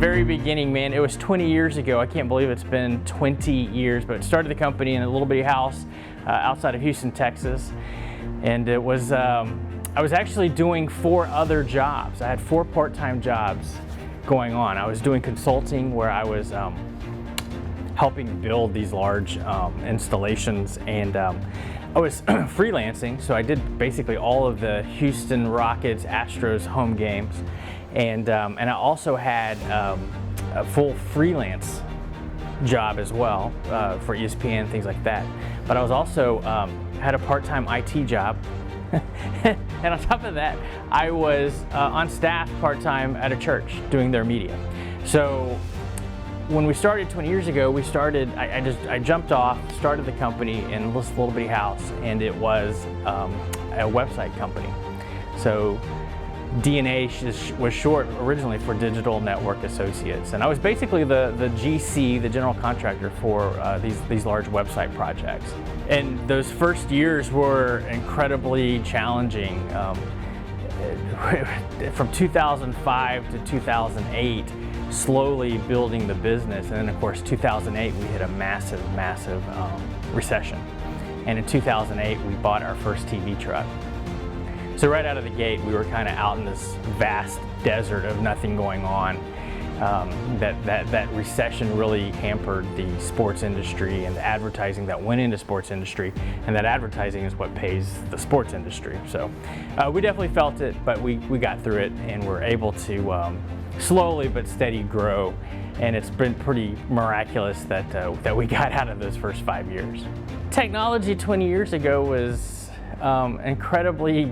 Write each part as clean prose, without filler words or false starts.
very beginning, man, it was 20 years ago. I can't believe it's been 20 years, but started the company in a little bitty house outside of Houston, Texas. And it was, I was actually doing 4 other jobs. I had 4 part-time jobs going on. I was doing consulting where I was helping build these large installations, and I was freelancing, so I did basically all of the Houston Rockets, Astros home games, and I also had a full freelance job as well for ESPN, things like that. But I was also had a part-time IT job, and on top of that, I was on staff part-time at a church doing their media. So when we started 20 years ago, I jumped off, started the company in this little bitty house, and it was a website company. So DNA was short originally for Digital Network Associates, and I was basically the GC, the general contractor for these large website projects. And those first years were incredibly challenging. From 2005 to 2008, slowly building the business, and then of course 2008 we hit a massive recession, and in 2008 we bought our first TV truck. So right out of the gate we were kind of out in this vast desert of nothing going on. That recession really hampered the sports industry and the advertising that went into sports industry, and that advertising is what pays the sports industry. So we definitely felt it, but we got through it and were able to slowly but steady grow, and it's been pretty miraculous that we got out of those first 5 years. Technology 20 years ago was incredibly,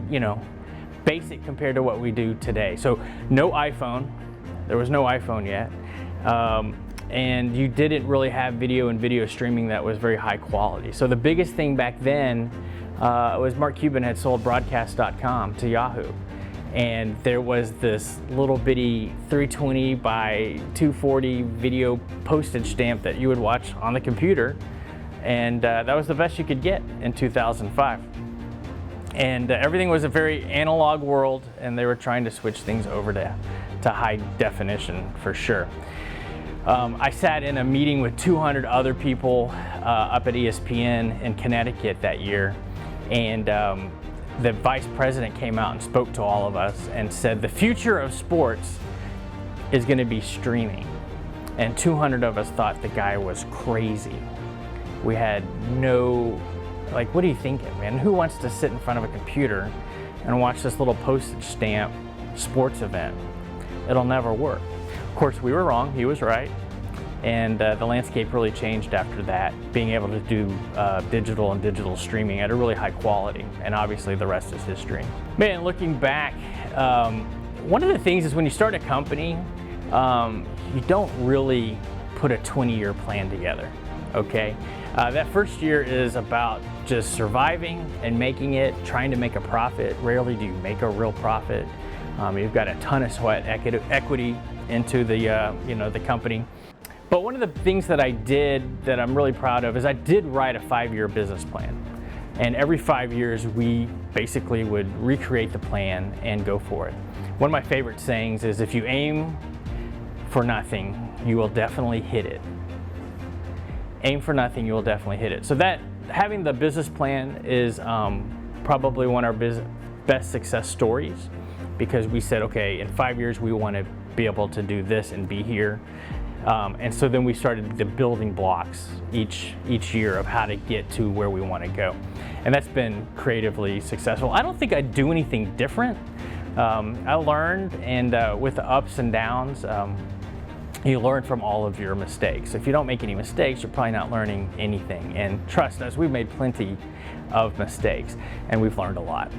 basic compared to what we do today. So no iPhone. There was no iPhone yet, and you didn't really have video streaming that was very high quality. So the biggest thing back then was Mark Cuban had sold Broadcast.com to Yahoo, and there was this little bitty 320 by 240 video postage stamp that you would watch on the computer, and that was the best you could get in 2005. And everything was a very analog world, and they were trying to switch things over to high definition for sure. I sat in a meeting with 200 other people up at ESPN in Connecticut that year, and the vice president came out and spoke to all of us and said the future of sports is going to be streaming. And 200 of us thought the guy was crazy. We had what are you thinking, man? Who wants to sit in front of a computer and watch this little postage stamp sports event? It'll never work. Of course, we were wrong, he was right, and the landscape really changed after that, being able to do digital streaming at a really high quality, and obviously the rest is history. Man, looking back, one of the things is when you start a company, you don't really put a 20-year plan together, okay? That first year is about just surviving and making it, trying to make a profit. Rarely do you make a real profit. You've got a ton of sweat equity into the company. But one of the things that I did that I'm really proud of is I did write a 5-year business plan. And every 5 years we basically would recreate the plan and go for it. One of my favorite sayings is, if you aim for nothing, you will definitely hit it. Aim for nothing, you will definitely hit it. So that having the business plan is probably one of our best success stories, because we said, okay, in 5 years we want to be able to do this and be here. And so then we started the building blocks each year of how to get to where we want to go. And that's been creatively successful. I don't think I'd do anything different. I learned, and with the ups and downs, you learn from all of your mistakes. If you don't make any mistakes, you're probably not learning anything. And trust us, we've made plenty of mistakes, and we've learned a lot.